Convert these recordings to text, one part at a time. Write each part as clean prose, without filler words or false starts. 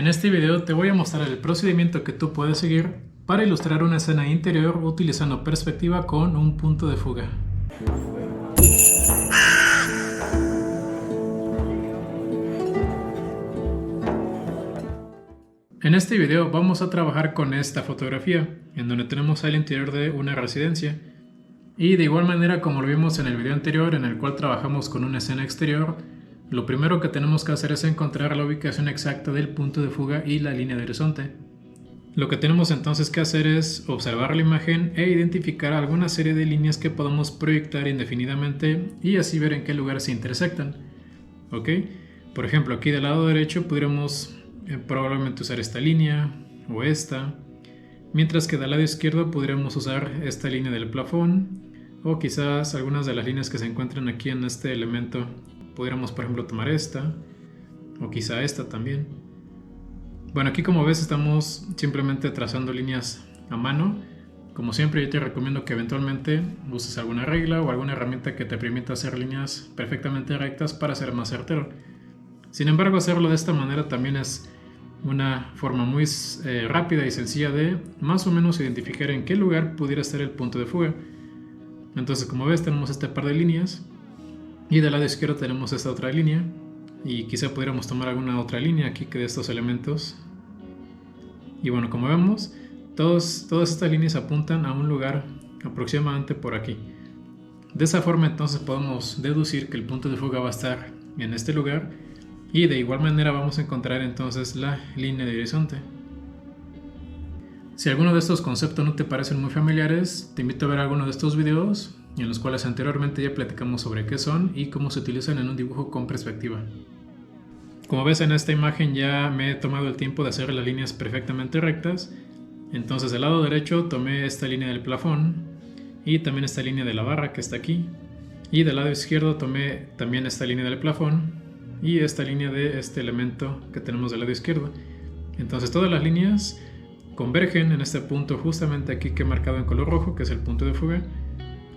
En este video te voy a mostrar el procedimiento que tú puedes seguir para ilustrar una escena interior utilizando perspectiva con un punto de fuga. En este video vamos a trabajar con esta fotografía, en donde tenemos el interior de una residencia. Y de igual manera como lo vimos en el video anterior, en el cual trabajamos con una escena exterior, lo primero que tenemos que hacer es encontrar la ubicación exacta del punto de fuga y la línea de horizonte. Lo que tenemos entonces que hacer es observar la imagen e identificar alguna serie de líneas que podamos proyectar indefinidamente y así ver en qué lugar se intersectan. ¿Ok? Por ejemplo, aquí del lado derecho podríamos probablemente usar esta línea o esta, mientras que del lado izquierdo podríamos usar esta línea del plafón o quizás algunas de las líneas que se encuentran aquí en este elemento. Podríamos por ejemplo tomar esta o quizá esta también. Bueno, aquí como ves estamos simplemente trazando líneas a mano. Como siempre yo te recomiendo que eventualmente uses alguna regla o alguna herramienta que te permita hacer líneas perfectamente rectas para ser más certero. Sin embargo, hacerlo de esta manera también es una forma muy rápida y sencilla de más o menos identificar en qué lugar pudiera estar el punto de fuga. Entonces, como ves, tenemos este par de líneas y del lado izquierdo tenemos esta otra línea y quizá pudiéramos tomar alguna otra línea aquí que de estos elementos. Y bueno, como vemos, todas estas líneas apuntan a un lugar aproximadamente por aquí. De esa forma entonces podemos deducir que el punto de fuga va a estar en este lugar. Y de igual manera vamos a encontrar entonces la línea de horizonte. Si alguno de estos conceptos no te parecen muy familiares, te invito a ver alguno de estos videos en los cuales anteriormente ya platicamos sobre qué son y cómo se utilizan en un dibujo con perspectiva. Como ves en esta imagen ya me he tomado el tiempo de hacer las líneas perfectamente rectas. Entonces del lado derecho tomé esta línea del plafón y también esta línea de la barra que está aquí. Y del lado izquierdo tomé también esta línea del plafón y esta línea de este elemento que tenemos del lado izquierdo. Entonces todas las líneas convergen en este punto justamente aquí que he marcado en color rojo, que es el punto de fuga,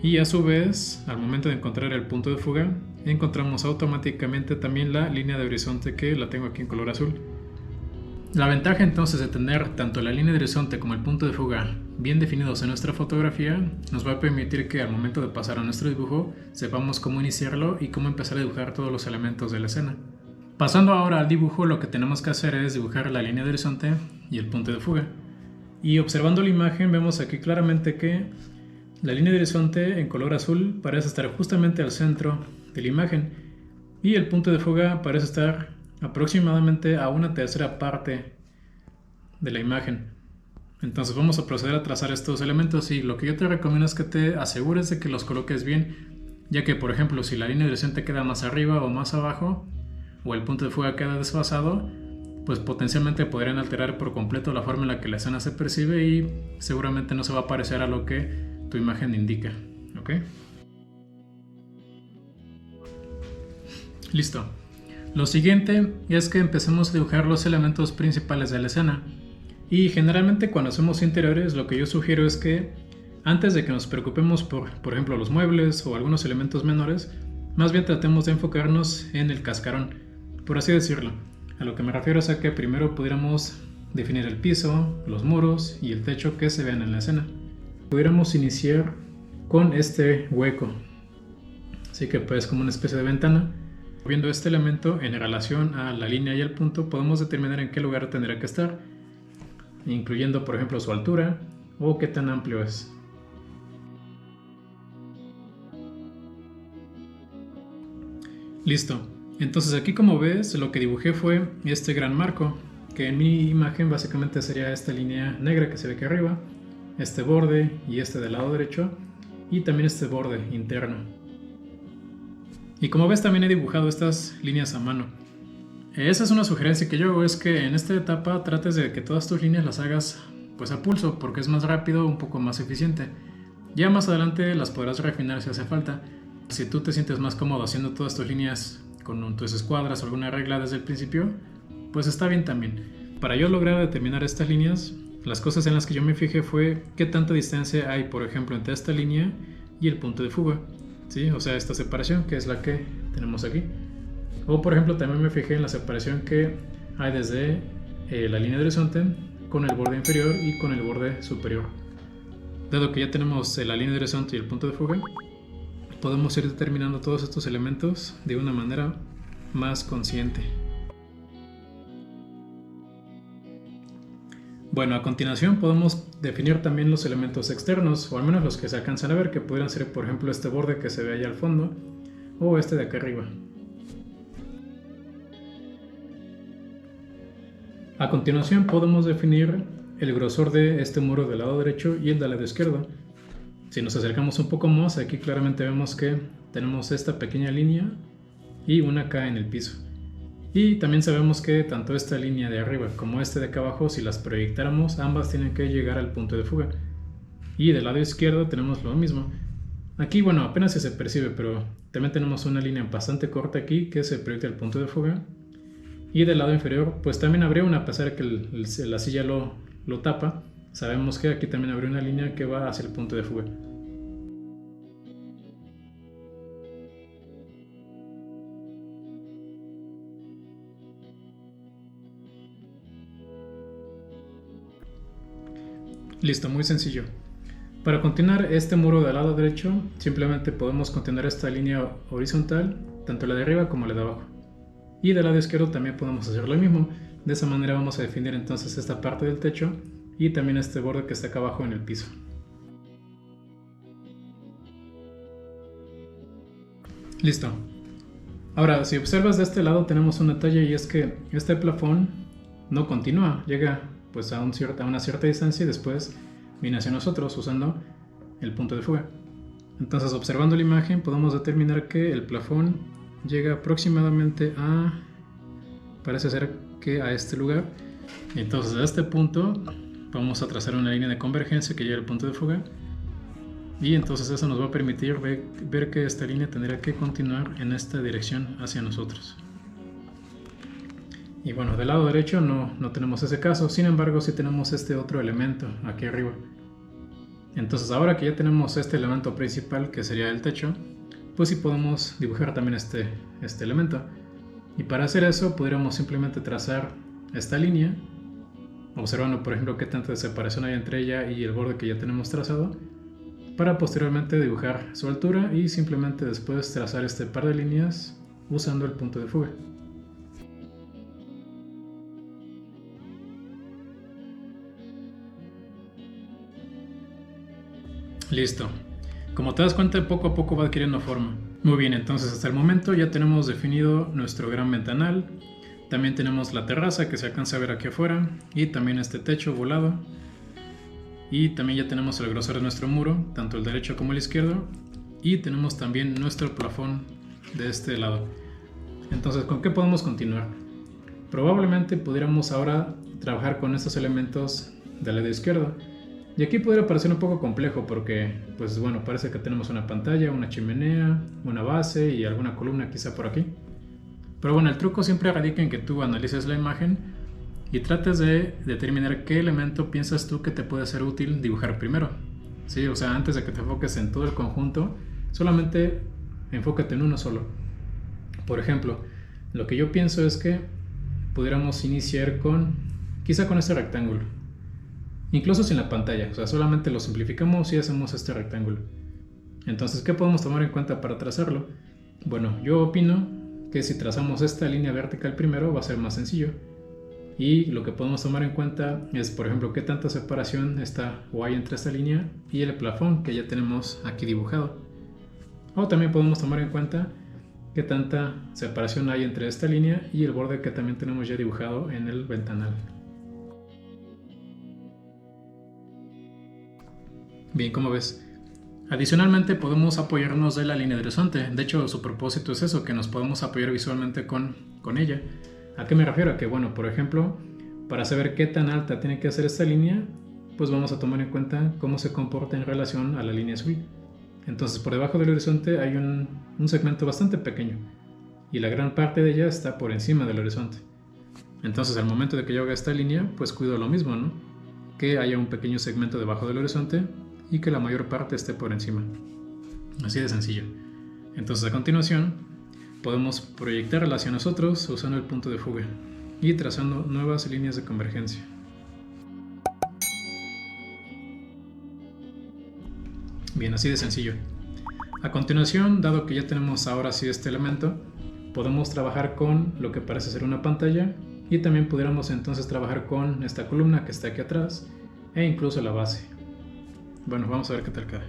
y a su vez al momento de encontrar el punto de fuga encontramos automáticamente también la línea de horizonte que la tengo aquí en color azul. La ventaja entonces de tener tanto la línea de horizonte como el punto de fuga bien definidos en nuestra fotografía nos va a permitir que al momento de pasar a nuestro dibujo sepamos cómo iniciarlo y cómo empezar a dibujar todos los elementos de la escena. Pasando ahora al dibujo, lo que tenemos que hacer es dibujar la línea de horizonte y el punto de fuga. Y observando la imagen vemos aquí claramente que la línea de horizonte en color azul parece estar justamente al centro de la imagen y el punto de fuga parece estar aproximadamente a una tercera parte de la imagen. Entonces vamos a proceder a trazar estos elementos y lo que yo te recomiendo es que te asegures de que los coloques bien, ya que por ejemplo si la línea de horizonte queda más arriba o más abajo o el punto de fuga queda desfasado, pues potencialmente podrían alterar por completo la forma en la que la escena se percibe y seguramente no se va a parecer a lo que tu imagen indica. ¿Ok? Listo. Lo siguiente es que empecemos a dibujar los elementos principales de la escena. Y generalmente cuando hacemos interiores lo que yo sugiero es que antes de que nos preocupemos por ejemplo los muebles o algunos elementos menores, más bien tratemos de enfocarnos en el cascarón, por así decirlo. A lo que me refiero es a que primero pudiéramos definir el piso, los muros y el techo que se vean en la escena. Pudiéramos iniciar con este hueco, así que pues como una especie de ventana. Viendo este elemento en relación a la línea y el punto podemos determinar en qué lugar tendrá que estar, incluyendo por ejemplo su altura o qué tan amplio es. Listo, entonces aquí como ves lo que dibujé fue este gran marco, que en mi imagen básicamente sería esta línea negra que se ve aquí arriba, este borde y este del lado derecho y también este borde interno. Y como ves también he dibujado estas líneas a mano. Esa es una sugerencia que yo hago, es que en esta etapa trates de que todas tus líneas las hagas pues a pulso, porque es más rápido, un poco más eficiente. Ya más adelante las podrás refinar si hace falta. Si tú te sientes más cómodo haciendo todas tus líneas con tus escuadras o alguna regla desde el principio, pues está bien también. Para yo lograr determinar estas líneas, las cosas en las que yo me fijé fue qué tanta distancia hay, por ejemplo, entre esta línea y el punto de fuga. ¿Sí? O sea, esta separación que es la que tenemos aquí. O por ejemplo también me fijé en la separación que hay desde la línea de horizonte con el borde inferior y con el borde superior. Dado que ya tenemos la línea de horizonte y el punto de fuga, podemos ir determinando todos estos elementos de una manera más consciente. Bueno, a continuación podemos definir también los elementos externos, o al menos los que se alcanzan a ver, que podrían ser, por ejemplo, este borde que se ve allá al fondo, o este de acá arriba. A continuación podemos definir el grosor de este muro del lado derecho y el del lado izquierdo. Si nos acercamos un poco más, aquí claramente vemos que tenemos esta pequeña línea y una acá en el piso. Y también sabemos que tanto esta línea de arriba como este de acá abajo, si las proyectáramos, ambas tienen que llegar al punto de fuga. Y del lado izquierdo tenemos lo mismo. Aquí, bueno, apenas se percibe, pero también tenemos una línea bastante corta aquí que se proyecta al punto de fuga. Y del lado inferior, pues también habría una, a pesar de que la silla lo tapa, sabemos que aquí también habría una línea que va hacia el punto de fuga. Listo, muy sencillo. Para continuar este muro del lado derecho, simplemente podemos continuar esta línea horizontal, tanto la de arriba como la de abajo. Y del lado izquierdo también podemos hacer lo mismo. De esa manera vamos a definir entonces esta parte del techo y también este borde que está acá abajo en el piso. Listo. Ahora, si observas de este lado tenemos un detalle, y es que este plafón no continúa, llega pues a una cierta distancia y después viene hacia nosotros usando el punto de fuga. Entonces, observando la imagen podemos determinar que el plafón llega aproximadamente parece ser que a este lugar. Entonces, a este punto vamos a trazar una línea de convergencia que llega al punto de fuga, y entonces eso nos va a permitir ver que esta línea tendrá que continuar en esta dirección hacia nosotros. Y bueno, del lado derecho no tenemos ese caso, sin embargo sí tenemos este otro elemento aquí arriba. Entonces, ahora que ya tenemos este elemento principal, que sería el techo, pues sí podemos dibujar también este elemento. Y para hacer eso podríamos simplemente trazar esta línea, observando por ejemplo qué tanta separación hay entre ella y el borde que ya tenemos trazado, para posteriormente dibujar su altura y simplemente después trazar este par de líneas usando el punto de fuga. Listo. Como te das cuenta, poco a poco va adquiriendo forma. Muy bien, entonces hasta el momento ya tenemos definido nuestro gran ventanal. También tenemos la terraza que se alcanza a ver aquí afuera, y también este techo volado. Y también ya tenemos el grosor de nuestro muro, tanto el derecho como el izquierdo. Y tenemos también nuestro plafón de este lado. Entonces, ¿con qué podemos continuar? Probablemente pudiéramos ahora trabajar con estos elementos del lado izquierdo. Y aquí podría parecer un poco complejo porque, pues bueno, parece que tenemos una pantalla, una chimenea, una base y alguna columna quizá por aquí. Pero bueno, el truco siempre radica en que tú analices la imagen y trates de determinar qué elemento piensas tú que te puede ser útil dibujar primero. Sí, o sea, antes de que te enfoques en todo el conjunto, solamente enfócate en uno solo. Por ejemplo, lo que yo pienso es que pudiéramos iniciar quizá con este rectángulo. Incluso sin la pantalla, o sea, solamente lo simplificamos y hacemos este rectángulo. Entonces, ¿qué podemos tomar en cuenta para trazarlo? Bueno, yo opino que si trazamos esta línea vertical primero va a ser más sencillo. Y lo que podemos tomar en cuenta es, por ejemplo, qué tanta separación está o hay entre esta línea y el plafón que ya tenemos aquí dibujado. O también podemos tomar en cuenta qué tanta separación hay entre esta línea y el borde que también tenemos ya dibujado en el ventanal. Bien, como ves. Adicionalmente podemos apoyarnos de la línea de horizonte. De hecho, su propósito es eso, que nos podemos apoyar visualmente con ella. ¿A qué me refiero? A que, bueno, por ejemplo, para saber qué tan alta tiene que ser esta línea, pues vamos a tomar en cuenta cómo se comporta en relación a la línea azul. Entonces, por debajo del horizonte hay un segmento bastante pequeño y la gran parte de ella está por encima del horizonte. Entonces, al momento de que yo haga esta línea, pues cuido lo mismo, ¿no? Que haya un pequeño segmento debajo del horizonte y que la mayor parte esté por encima. Así de sencillo. Entonces, a continuación podemos proyectarla hacia nosotros usando el punto de fuga. y trazando nuevas líneas de convergencia. Bien, así de sencillo. A continuación, dado que ya tenemos ahora sí este elemento, podemos trabajar con lo que parece ser una pantalla y también pudiéramos entonces trabajar con esta columna que está aquí atrás e incluso la base. Bueno, vamos a ver qué tal queda.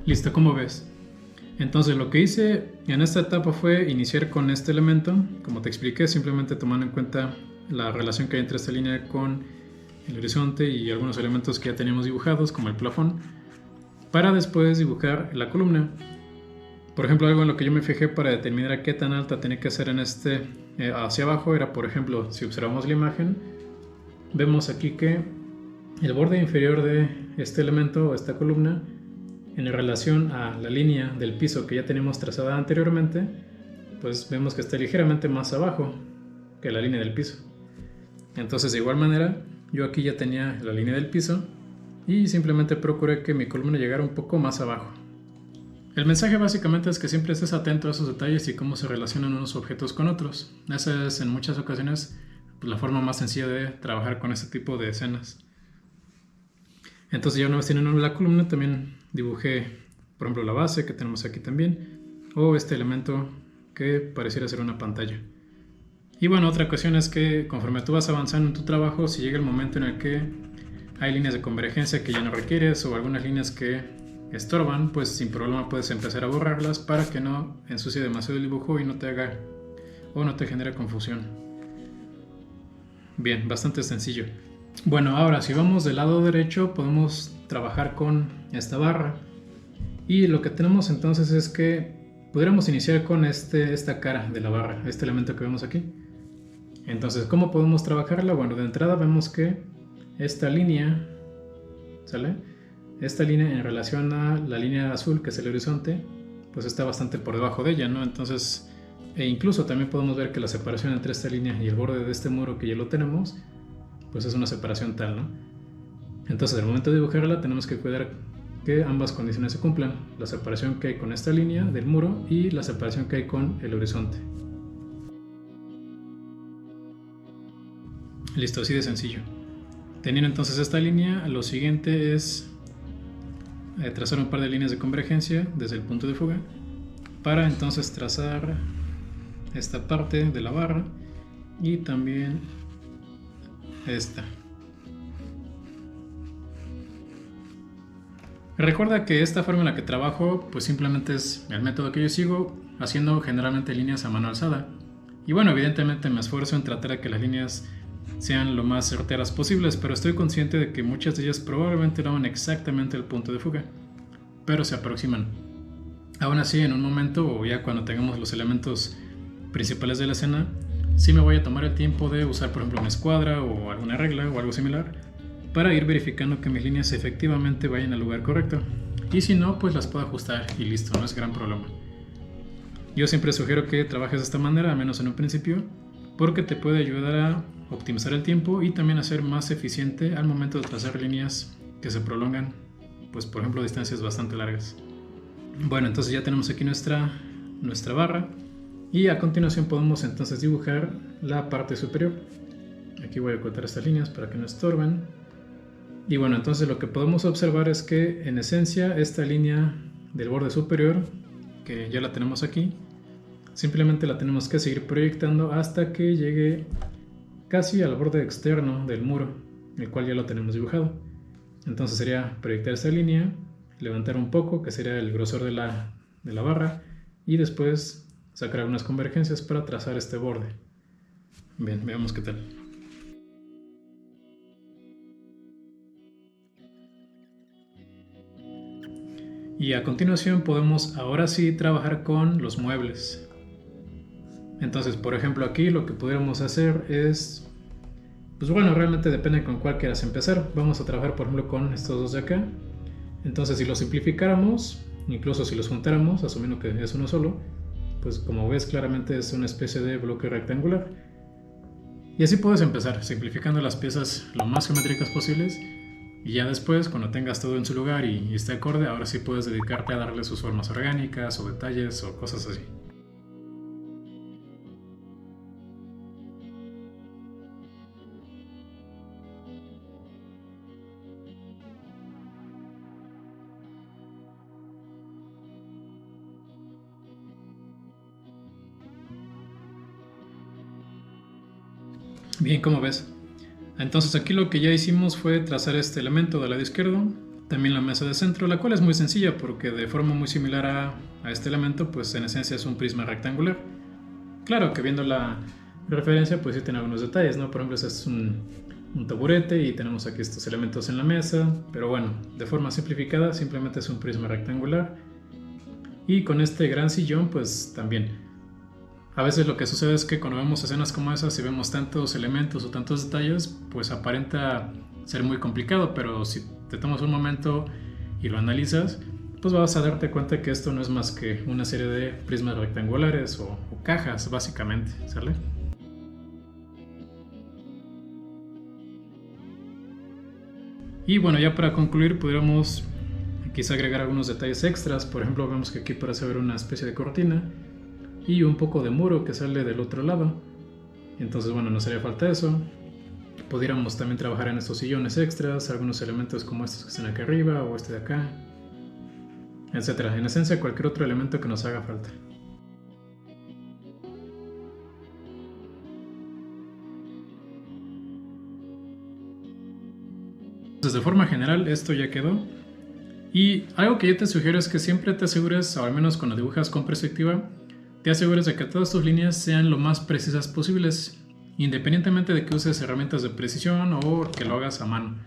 Listo, como ves. Entonces lo que hice en esta etapa fue iniciar con este elemento, como te expliqué, simplemente tomando en cuenta la relación que hay entre esta línea con el horizonte y algunos elementos que ya teníamos dibujados, como el plafón, para después dibujar la columna. Por ejemplo, algo en lo que yo me fijé para determinar a qué tan alta tenía que ser en este hacia abajo era, por ejemplo, si observamos la imagen, vemos aquí que el borde inferior de este elemento o esta columna, en relación a la línea del piso que ya teníamos trazada anteriormente, pues vemos que está ligeramente más abajo que la línea del piso. Entonces, de igual manera, yo aquí ya tenía la línea del piso y simplemente procuré que mi columna llegara un poco más abajo. El mensaje básicamente es que siempre estés atento a esos detalles y cómo se relacionan unos objetos con otros. Esa es en muchas ocasiones la forma más sencilla de trabajar con este tipo de escenas. Entonces ya una vez teniendo la columna, también dibujé, por ejemplo, la base que tenemos aquí también, o este elemento que pareciera ser una pantalla. Y bueno, otra cuestión es que conforme tú vas avanzando en tu trabajo, si llega el momento en el que hay líneas de convergencia que ya no requieres o algunas líneas que estorban, pues sin problema puedes empezar a borrarlas para que no ensucie demasiado el dibujo y no te haga o no te genere confusión. Bien, bastante sencillo. Bueno, ahora si vamos del lado derecho podemos trabajar con esta barra y lo que tenemos entonces es que podríamos iniciar con esta cara de la barra, este elemento que vemos aquí. Entonces, ¿cómo podemos trabajarla? Bueno, de entrada vemos que esta línea, ¿sale? Esta línea en relación a la línea azul que es el horizonte, pues está bastante por debajo de ella, ¿no? Entonces, e incluso también podemos ver que la separación entre esta línea y el borde de este muro que ya lo tenemos, pues es una separación tal, ¿no? Entonces al momento de dibujarla tenemos que cuidar que ambas condiciones se cumplan, la separación que hay con esta línea del muro y la separación que hay con el horizonte. Listo, así de sencillo. Teniendo entonces esta línea, lo siguiente es trazar un par de líneas de convergencia desde el punto de fuga para entonces trazar esta parte de la barra y también esta. Recuerda que esta forma en la que trabajo pues simplemente es el método que yo sigo, haciendo generalmente líneas a mano alzada. Y bueno, evidentemente me esfuerzo en tratar de que las líneas sean lo más certeras posibles, pero estoy consciente de que muchas de ellas probablemente no van exactamente al punto de fuga, pero se aproximan. Aún así, en un momento o ya cuando tengamos los elementos principales de la escena, sí me voy a tomar el tiempo de usar por ejemplo una escuadra o alguna regla o algo similar para ir verificando que mis líneas efectivamente vayan al lugar correcto, y si no, pues las puedo ajustar y listo, no es gran problema. Yo siempre sugiero que trabajes de esta manera, al menos en un principio, porque te puede ayudar a optimizar el tiempo y también a ser más eficiente al momento de trazar líneas que se prolongan, pues por ejemplo distancias bastante largas. Bueno, entonces ya tenemos aquí nuestra barra y a continuación podemos entonces dibujar la parte superior. Aquí voy a cortar estas líneas para que no estorben. Y bueno, entonces lo que podemos observar es que en esencia esta línea del borde superior, que ya la tenemos aquí, simplemente la tenemos que seguir proyectando hasta que llegue casi al borde externo del muro, el cual ya lo tenemos dibujado. Entonces sería proyectar esta línea, levantar un poco, que sería el grosor de la barra, y después sacar algunas convergencias para trazar este borde. Bien, veamos qué tal. Y a continuación podemos ahora sí trabajar con los muebles. Entonces, por ejemplo, aquí lo que pudiéramos hacer es, pues bueno, realmente depende con cuál quieras empezar. Vamos a trabajar, por ejemplo, con estos dos de acá. Entonces, si los simplificáramos, incluso si los juntáramos, asumiendo que es uno solo, pues como ves claramente es una especie de bloque rectangular. Y así puedes empezar, simplificando las piezas lo más geométricas posibles. Y ya después, cuando tengas todo en su lugar y esté acorde, ahora sí puedes dedicarte a darle sus formas orgánicas o detalles o cosas así. Bien, como ves. Entonces aquí lo que ya hicimos fue trazar este elemento del lado izquierdo, también la mesa de centro, la cual es muy sencilla porque de forma muy similar a este elemento, pues en esencia es un prisma rectangular. Claro que viendo la referencia, pues sí tiene algunos detalles, ¿no? Por ejemplo, este es un taburete y tenemos aquí estos elementos en la mesa, pero bueno, de forma simplificada simplemente es un prisma rectangular. Y con este gran sillón, pues también. A veces lo que sucede es que cuando vemos escenas como esas y vemos tantos elementos o tantos detalles, pues aparenta ser muy complicado, pero si te tomas un momento y lo analizas, pues vas a darte cuenta que esto no es más que una serie de prismas rectangulares o cajas, básicamente, ¿sale? Y bueno, ya para concluir, podríamos quizá agregar algunos detalles extras. Por ejemplo, vemos que aquí parece haber una especie de cortina y un poco de muro que sale del otro lado. Entonces, bueno, nos haría falta eso. Pudiéramos también trabajar en estos sillones extras, algunos elementos como estos que están acá arriba o este de acá, etcétera. En esencia, cualquier otro elemento que nos haga falta. Entonces, de forma general, esto ya quedó. Y algo que yo te sugiero es que siempre te asegures, o al menos cuando dibujas con perspectiva, te asegures de que todas tus líneas sean lo más precisas posibles, independientemente de que uses herramientas de precisión o que lo hagas a mano.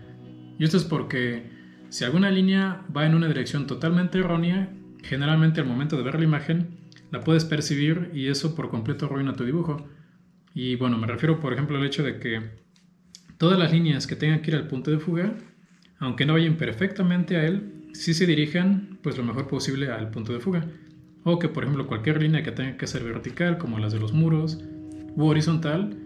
Y esto es porque si alguna línea va en una dirección totalmente errónea, generalmente al momento de ver la imagen la puedes percibir y eso por completo arruina tu dibujo. Y bueno, me refiero por ejemplo al hecho de que todas las líneas que tengan que ir al punto de fuga, aunque no vayan perfectamente a él, sí se dirijan pues lo mejor posible al punto de fuga. O que por ejemplo cualquier línea que tenga que ser vertical, como las de los muros, u horizontal,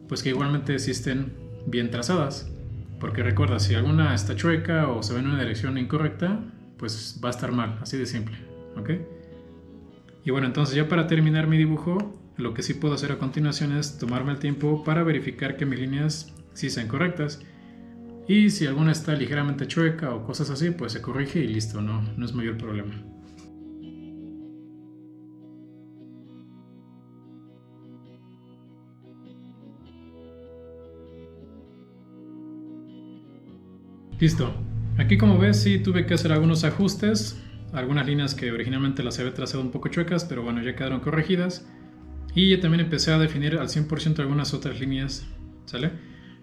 pues que igualmente sí estén bien trazadas. Porque recuerda, si alguna está chueca o se ve en una dirección incorrecta, pues va a estar mal, así de simple, ¿ok? Y bueno, entonces ya para terminar mi dibujo, lo que sí puedo hacer a continuación es tomarme el tiempo para verificar que mis líneas sí sean correctas. Y si alguna está ligeramente chueca o cosas así, pues se corrige y listo, no es mayor problema. Listo. Aquí como ves sí tuve que hacer algunos ajustes, algunas líneas que originalmente las había trazado un poco chuecas, pero bueno, ya quedaron corregidas. Y ya también empecé a definir al 100% algunas otras líneas, ¿sale?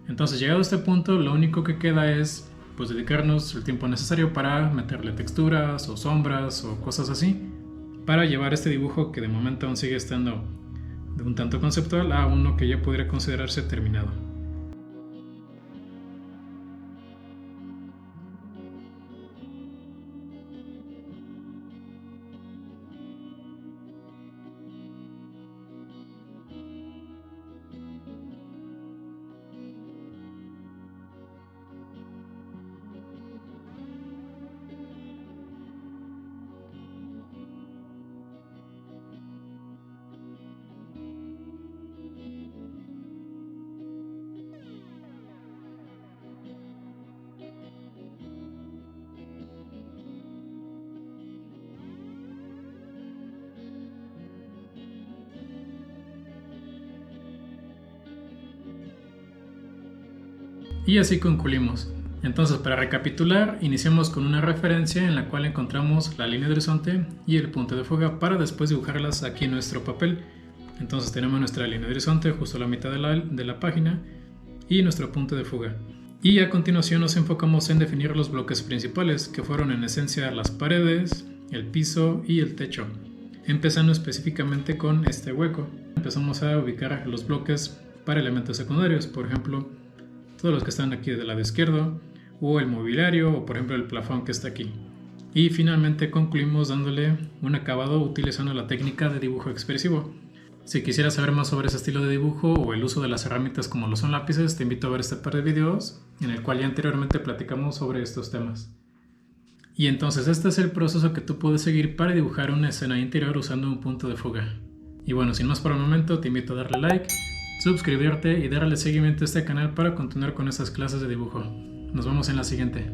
Entonces llegado a este punto, lo único que queda es pues dedicarnos el tiempo necesario para meterle texturas o sombras o cosas así, para llevar este dibujo que de momento aún sigue estando de un tanto conceptual a uno que ya podría considerarse terminado. Y así concluimos. Entonces, para recapitular, iniciamos con una referencia en la cual encontramos la línea de horizonte y el punto de fuga para después dibujarlas aquí en nuestro papel. Entonces tenemos nuestra línea de horizonte justo a la mitad de la página y nuestro punto de fuga. Y a continuación nos enfocamos en definir los bloques principales, que fueron en esencia las paredes, el piso y el techo. Empezando específicamente con este hueco. Empezamos a ubicar los bloques para elementos secundarios, por ejemplo, todos los que están aquí del lado izquierdo, o el mobiliario, o por ejemplo el plafón que está aquí. Y finalmente concluimos dándole un acabado utilizando la técnica de dibujo expresivo. Si quisieras saber más sobre ese estilo de dibujo o el uso de las herramientas como lo son lápices, te invito a ver este par de videos en el cual ya anteriormente platicamos sobre estos temas. Y entonces este es el proceso que tú puedes seguir para dibujar una escena interior usando un punto de fuga. Y bueno, sin más por el momento, te invito a darle like, suscribirte y darle seguimiento a este canal para continuar con estas clases de dibujo. Nos vemos en la siguiente.